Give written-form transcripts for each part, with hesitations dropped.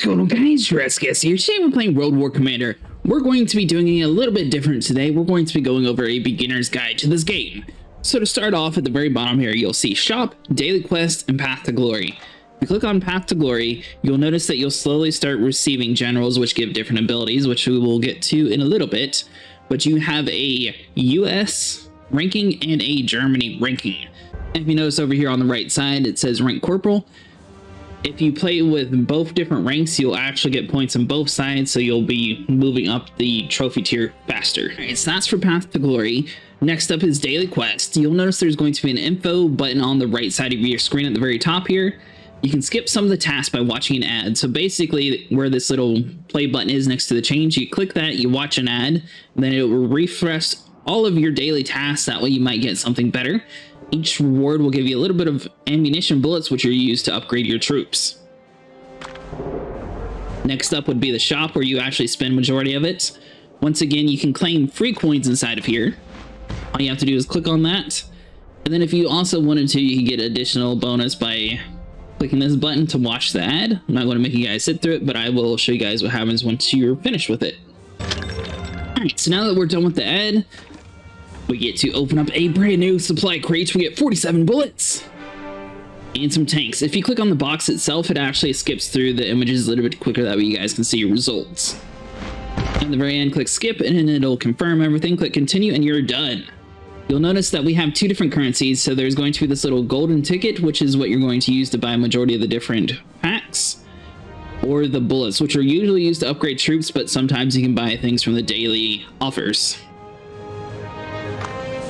going on, guys? Jurassic here. Today we're playing World War Commander. We're going to be doing it a little bit different today. We're going to be going over a beginner's guide to this game. So to start off, at the very bottom here, you'll see Shop, Daily Quest, and Path to Glory. If you click on Path to Glory, you'll notice that you'll slowly start receiving generals which give different abilities, which we will get to in a little bit. But you have a US ranking and a Germany ranking. If you notice over here on the right side, it says Rank Corporal. If you play with both different ranks, you'll actually get points on both sides, so you'll be moving up the trophy tier faster. Alright, so that's for Path to Glory. Next up is Daily Quest. You'll notice there's going to be an info button on the right side of your screen at the very top here. You can skip some of the tasks by watching an ad. So basically, where this little play button is next to the change, you click that, you watch an ad, and then it will refresh all of your daily tasks. That way you might get something better. Each reward will give you a little bit of ammunition bullets, which are used to upgrade your troops. Next up would be the shop, where you actually spend majority of it. Once again, you can claim free coins inside of here. All you have to do is click on that. And then if you also wanted to, you can get additional bonus by clicking this button to watch the ad. I'm not going to make you guys sit through it, but I will show you guys what happens once you're finished with it. Alright, so now that we're done with the ad, we get to open up a brand new supply crate. We get 47 bullets and some tanks. If you click on the box itself, it actually skips through the images a little bit quicker. That way you guys can see your results. At the very end, click skip and then it'll confirm everything. Click continue and you're done. You'll notice that we have two different currencies. So there's going to be this little golden ticket, which is what you're going to use to buy a majority of the different packs, or the bullets, which are usually used to upgrade troops, but sometimes you can buy things from the daily offers.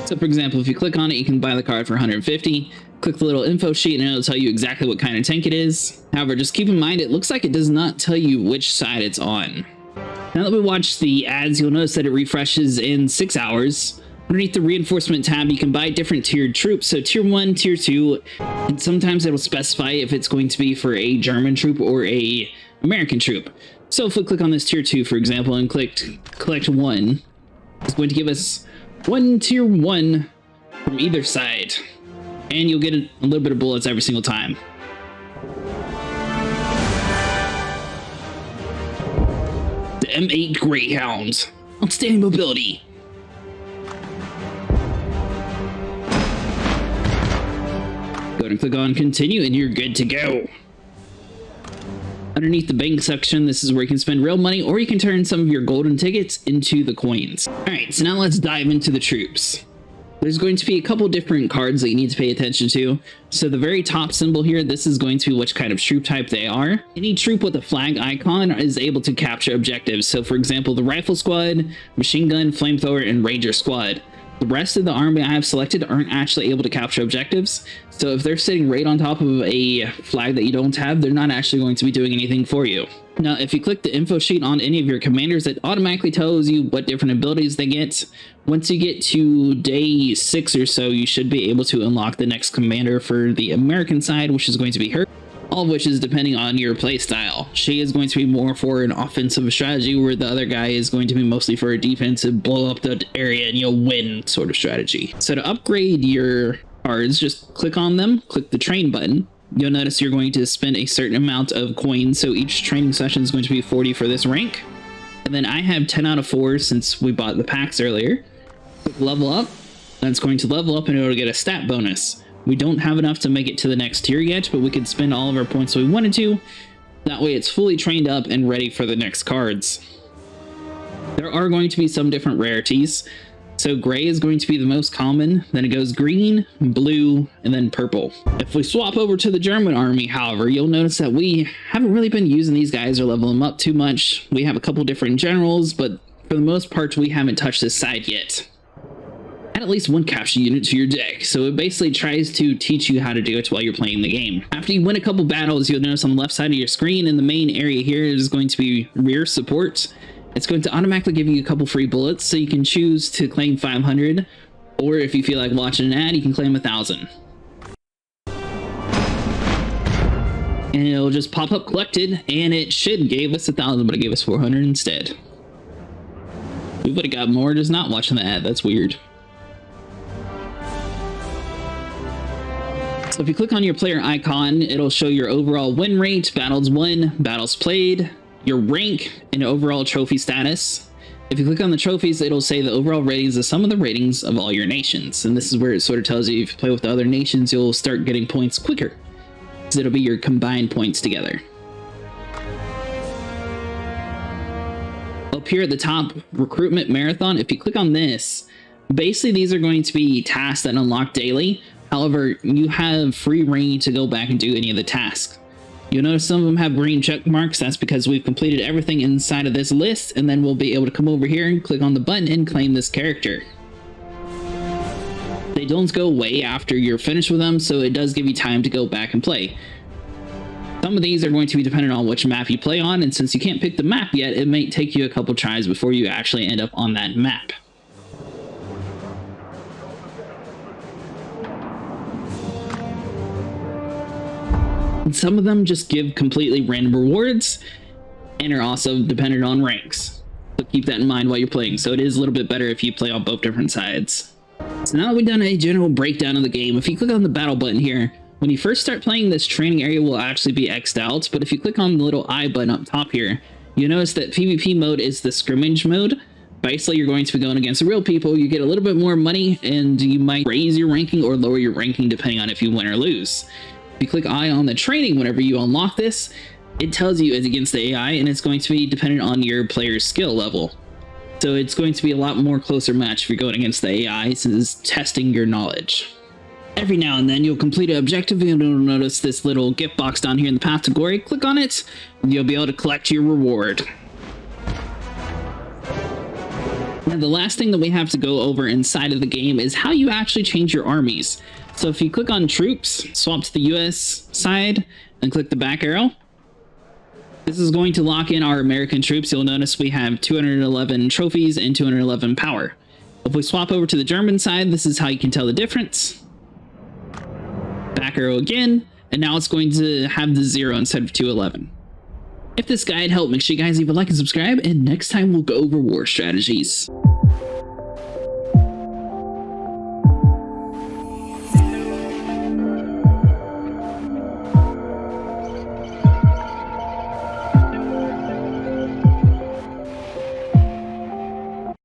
So for example, if you click on it, you can buy the card for 150. Click the little info sheet and it'll tell you exactly what kind of tank it is. However, just keep in mind, it looks like it does not tell you which side it's on. Now that we watch the ads, you'll notice that it refreshes in 6 hours. Underneath the reinforcement tab, you can buy different tiered troops. So tier 1, tier 2, and sometimes it'll specify if it's going to be for a German troop or a American troop. So if we click on this tier 2, for example, and click collect 1, it's going to give us one tier 1 from either side, and you'll get a little bit of bullets every single time. The M8 Greyhound, outstanding mobility. Go ahead and click on continue and you're good to go. Underneath the bank section, this is where you can spend real money, or you can turn some of your golden tickets into the coins. Alright, so now let's dive into the troops. There's going to be a couple different cards that you need to pay attention to. So the very top symbol here, this is going to be which kind of troop type they are. Any troop with a flag icon is able to capture objectives. So for example, the Rifle Squad, Machine Gun, Flamethrower, and Ranger Squad. The rest of the army I have selected aren't actually able to capture objectives. So if they're sitting right on top of a flag that you don't have, they're not actually going to be doing anything for you. Now, if you click the info sheet on any of your commanders, it automatically tells you what different abilities they get. Once you get to day 6 or so, you should be able to unlock the next commander for the American side, which is going to be her. All of which is depending on your playstyle. She is going to be more for an offensive strategy, where the other guy is going to be mostly for a defensive, blow up the area and you'll win sort of strategy. So to upgrade your cards, just click on them, click the train button. You'll notice you're going to spend a certain amount of coins, so each training session is going to be 40 for this rank. And then I have 10 out of 4 since we bought the packs earlier. Click level up, that's going to level up and it'll get a stat bonus. We don't have enough to make it to the next tier yet, but we could spend all of our points if we wanted to. That way it's fully trained up and ready for the next cards. There are going to be some different rarities. So gray is going to be the most common, then it goes green, blue, and then purple. If we swap over to the German army, however, you'll notice that we haven't really been using these guys or leveling them up too much. We have a couple different generals, but for the most part, we haven't touched this side yet. Add at least one capture unit to your deck, so it basically tries to teach you how to do it while you're playing the game. After you win a couple battles, you'll notice on the left side of your screen in the main area here is going to be rear support. It's going to automatically give you a couple free bullets, so you can choose to claim 500, or if you feel like watching an ad, you can claim 1,000. And it'll just pop up collected, and it should give us 1,000, but it gave us 400 instead. We would have got more just not watching the ad. That's weird. So So if you click on your player icon, it'll show your overall win rate, battles won, battles played, your rank, and overall trophy status. If you click on the trophies, it'll say the overall ratings of some of the ratings of all your nations. And this is where it sort of tells you if you play with the other nations, you'll start getting points quicker, because it'll be your combined points together. Up here at the top, recruitment marathon, if you click on this, basically these are going to be tasks that unlock daily. However, you have free reign to go back and do any of the tasks. You'll notice some of them have green check marks. That's because we've completed everything inside of this list, and then we'll be able to come over here and click on the button and claim this character. They don't go away after you're finished with them, so it does give you time to go back and play. Some of these are going to be dependent on which map you play on, and since you can't pick the map yet, it may take you a couple tries before you actually end up on that map. And some of them just give completely random rewards and are also dependent on ranks. So keep that in mind while you're playing. So it is a little bit better if you play on both different sides. So now that we've done a general breakdown of the game, if you click on the battle button here, when you first start playing, this training area will actually be X'd out. But if you click on the little I button up top here, you notice that PvP mode is the scrimmage mode. Basically, you're going to be going against real people. You get a little bit more money, and you might raise your ranking or lower your ranking depending on if you win or lose. If you click I on the training whenever you unlock this, it tells you it's against the AI, and it's going to be dependent on your player's skill level. So it's going to be a lot more closer match if you're going against the AI, since it's testing your knowledge. Every now and then you'll complete an objective, and you'll notice this little gift box down here in the path to glory. Click on it, and you'll be able to collect your reward. Now the last thing that we have to go over inside of the game is how you actually change your armies. So if you click on troops, swap to the US side, and click the back arrow, this is going to lock in our American troops. You'll notice we have 211 trophies and 211 power. If we swap over to the German side, this is how you can tell the difference. Back arrow again, and now it's going to have the 0 instead of 211. If this guide helped, make sure you guys leave a like and subscribe, and next time we'll go over war strategies.